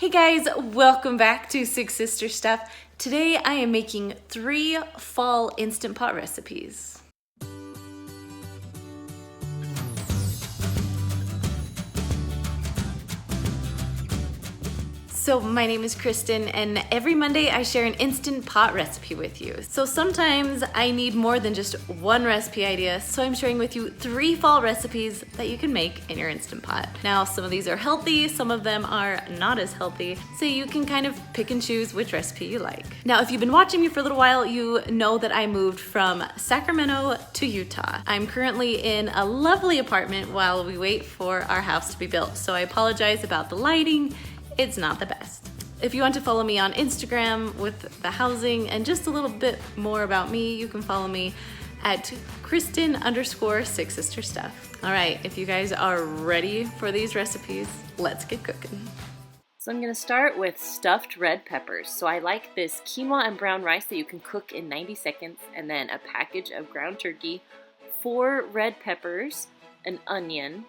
Hey guys, welcome back to Six Sister Stuff. Today I am making 3 fall Instant Pot recipes. So my name is Kristen, and every Monday I share an Instant Pot recipe with you. So sometimes I need more than just one recipe idea, so I'm sharing with you 3 fall recipes that you can make in your Instant Pot. Now some of these are healthy, some of them are not as healthy, so you can kind of pick and choose which recipe you like. Now if you've been watching me for a little while, you know that I moved from Sacramento to Utah. I'm currently in a lovely apartment while we wait for our house to be built, so I apologize about the lighting. It's not the best. If you want to follow me on Instagram with the housing and just a little bit more about me, you can follow me at Kristen_SixSisterStuff. All right, if you guys are ready for these recipes, let's get cooking. So I'm gonna start with stuffed red peppers. So I like this quinoa and brown rice that you can cook in 90 seconds, and then a package of ground turkey, 4 red peppers, an onion,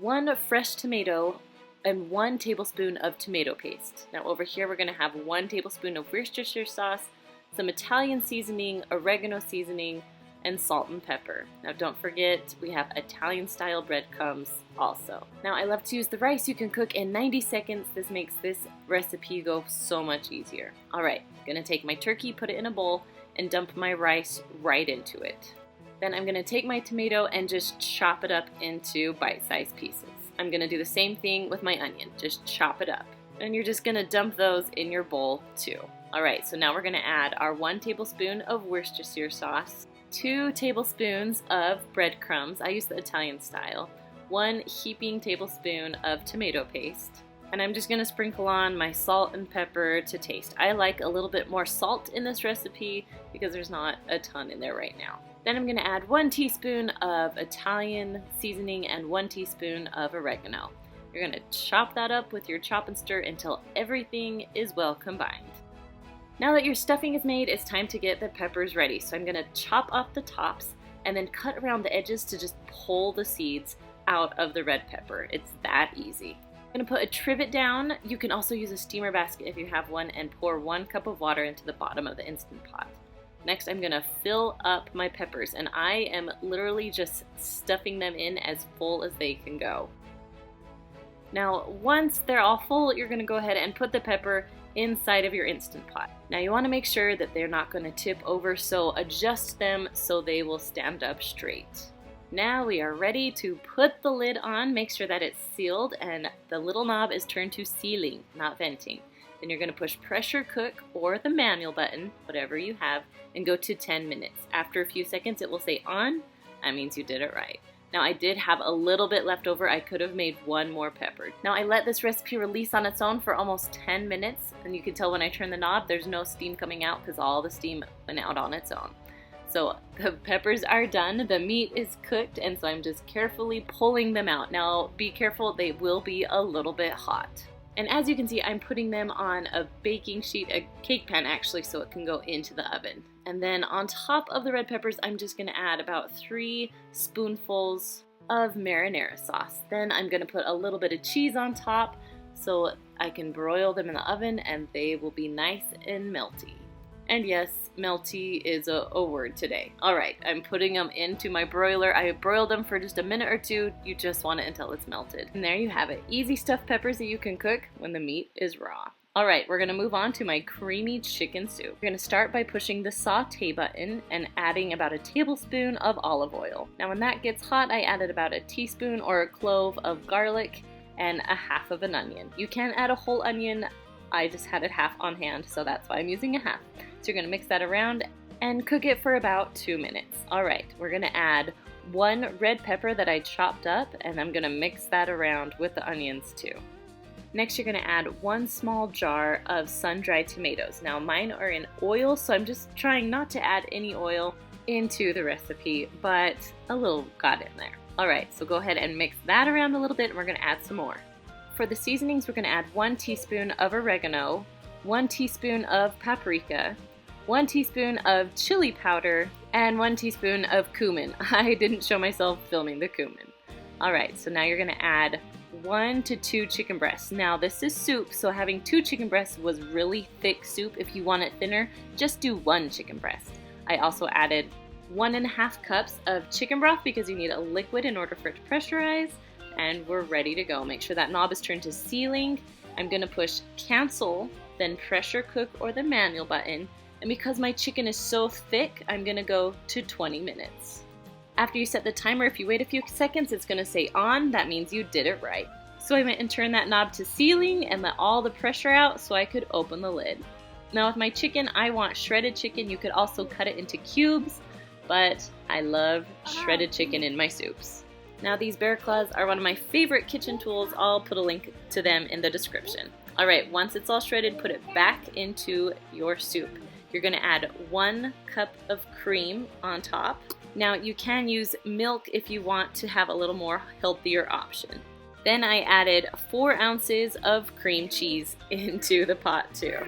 1 fresh tomato, and 1 tablespoon of tomato paste. Now over here we're gonna have 1 tablespoon of Worcestershire sauce, some Italian seasoning, oregano seasoning, and salt and pepper. Now don't forget, we have Italian style breadcrumbs also. Now I love to use the rice you can cook in 90 seconds. This makes this recipe go so much easier. All right, I'm gonna take my turkey, put it in a bowl, and dump my rice right into it. Then I'm gonna take my tomato and just chop it up into bite-sized pieces. I'm gonna do the same thing with my onion, just chop it up. And you're just gonna dump those in your bowl too. All right, so now we're gonna add our 1 tablespoon of Worcestershire sauce, 2 tablespoons of breadcrumbs, I use the Italian style, 1 heaping tablespoon of tomato paste, and I'm just gonna sprinkle on my salt and pepper to taste. I like a little bit more salt in this recipe because there's not a ton in there right now. Then I'm going to add 1 teaspoon of Italian seasoning and 1 teaspoon of oregano. You're going to chop that up with your chop and stir until everything is well combined. Now that your stuffing is made, it's time to get the peppers ready. So I'm going to chop off the tops and then cut around the edges to just pull the seeds out of the red pepper. It's that easy. I'm going to put a trivet down. You can also use a steamer basket if you have one, and pour 1 cup of water into the bottom of the Instant Pot. Next, I'm gonna fill up my peppers, and I am literally just stuffing them in as full as they can go. Now, once they're all full, you're gonna go ahead and put the pepper inside of your Instant Pot. Now, you wanna make sure that they're not gonna tip over, so adjust them so they will stand up straight. Now we are ready to put the lid on. Make sure that it's sealed and the little knob is turned to sealing, not venting. Then you're going to push pressure cook or the manual button, whatever you have, and go to 10 minutes. After a few seconds it will say on. That means you did it right. Now I did have a little bit left over. I could have made 1 more pepper. Now I let this recipe release on its own for almost 10 minutes, and you can tell when I turn the knob there's no steam coming out because all the steam went out on its own. So the peppers are done, the meat is cooked, and so I'm just carefully pulling them out. Now be careful, they will be a little bit hot. And as you can see, I'm putting them on a baking sheet, a cake pan actually, so it can go into the oven. And then on top of the red peppers, I'm just gonna add about 3 spoonfuls of marinara sauce. Then I'm gonna put a little bit of cheese on top so I can broil them in the oven and they will be nice and melty. And yes, melty is a word today. All right, I'm putting them into my broiler. I broiled them for just a minute or 2. You just want it until it's melted. And there you have it. Easy stuffed peppers that you can cook when the meat is raw. All right, we're gonna move on to my creamy chicken soup. We're gonna start by pushing the saute button and adding about a tablespoon of olive oil. Now when that gets hot, I added about a teaspoon or a clove of garlic and a half of an onion. You can add a whole onion. I just had it half on hand, so that's why I'm using a half. So you're gonna mix that around and cook it for about 2 minutes. All right, we're gonna add 1 red pepper that I chopped up, and I'm gonna mix that around with the onions too. Next, you're gonna add 1 small jar of sun-dried tomatoes. Now mine are in oil, so I'm just trying not to add any oil into the recipe, but a little got in there. All right, so go ahead and mix that around a little bit, and we're gonna add some more. For the seasonings, we're gonna add 1 teaspoon of oregano, 1 teaspoon of paprika, 1 teaspoon of chili powder, and 1 teaspoon of cumin. I didn't show myself filming the cumin. All right, so now you're gonna add 1 to 2 chicken breasts. Now this is soup, so having 2 chicken breasts was really thick soup. If you want it thinner, just do 1 chicken breast. I also added 1.5 cups of chicken broth because you need a liquid in order for it to pressurize, and we're ready to go. Make sure that knob is turned to sealing. I'm gonna push cancel, then pressure cook or the manual button, and because my chicken is so thick, I'm gonna go to 20 minutes. After you set the timer, if you wait a few seconds, it's gonna say on. That means you did it right. So I went and turned that knob to sealing and let all the pressure out so I could open the lid. Now with my chicken, I want shredded chicken. You could also cut it into cubes, but I love shredded chicken in my soups. Now these bear claws are one of my favorite kitchen tools. I'll put a link to them in the description. All right, once it's all shredded, put it back into your soup. You're gonna add 1 cup of cream on top. Now you can use milk if you want to have a little more healthier option. Then I added 4 ounces of cream cheese into the pot too.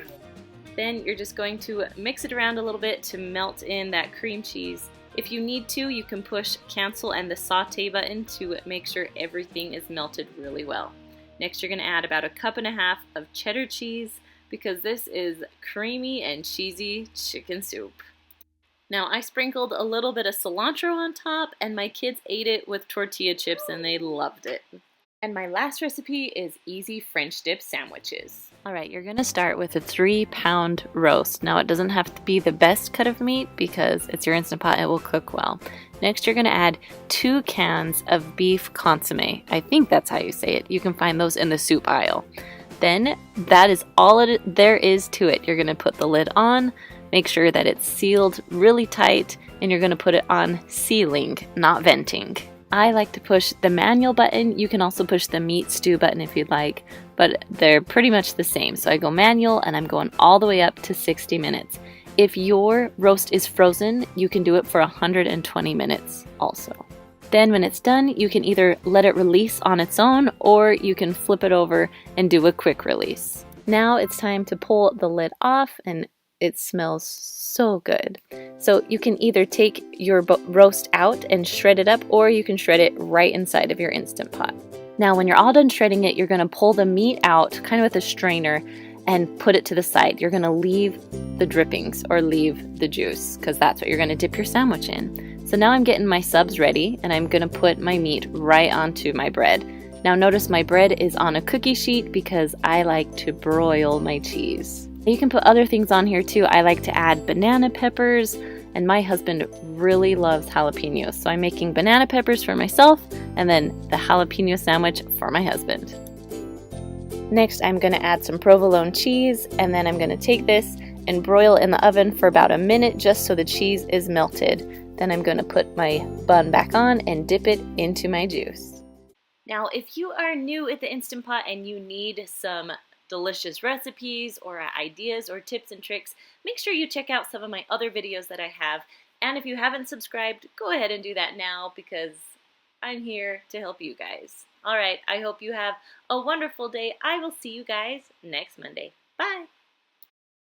Then you're just going to mix it around a little bit to melt in that cream cheese. If you need to, you can push cancel and the saute button to make sure everything is melted really well. Next you're gonna add about 1.5 cups of cheddar cheese because this is creamy and cheesy chicken soup. Now I sprinkled a little bit of cilantro on top and my kids ate it with tortilla chips and they loved it. And my last recipe is easy French dip sandwiches. Alright, you're gonna start with a 3-pound roast. Now it doesn't have to be the best cut of meat because it's your Instant Pot, it will cook well. Next you're gonna add 2 cans of beef consomme. I think that's how you say it. You can find those in the soup aisle. Then that is all there is to it. You're gonna put the lid on. Make sure that it's sealed really tight and you're going to put it on sealing, not venting. I like to push the manual button. You can also push the meat stew button if you'd like, but they're pretty much the same. So I go manual and I'm going all the way up to 60 minutes. If your roast is frozen, you can do it for 120 minutes also. Then when it's done, you can either let it release on its own or you can flip it over and do a quick release. Now it's time to pull the lid off and it smells so good. So you can either take your roast out and shred it up, or you can shred it right inside of your Instant Pot. Now when you're all done shredding it, you're gonna pull the meat out kind of with a strainer and put it to the side. You're gonna leave the drippings or leave the juice because that's what you're gonna dip your sandwich in. So now I'm getting my subs ready and I'm gonna put my meat right onto my bread. Now notice my bread is on a cookie sheet because I like to broil my cheese. You can put other things on here too. I like to add banana peppers, and my husband really loves jalapenos. So I'm making banana peppers for myself and then the jalapeno sandwich for my husband. Next, I'm gonna add some provolone cheese, and then I'm gonna take this and broil in the oven for about a minute just so the cheese is melted. Then I'm gonna put my bun back on and dip it into my juice. Now, if you are new at the Instant Pot and you need some delicious recipes or ideas or tips and tricks, make sure you check out some of my other videos that I have. And if you haven't subscribed, go ahead and do that now because I'm here to help you guys. All right, I hope you have a wonderful day. I will see you guys next Monday. Bye.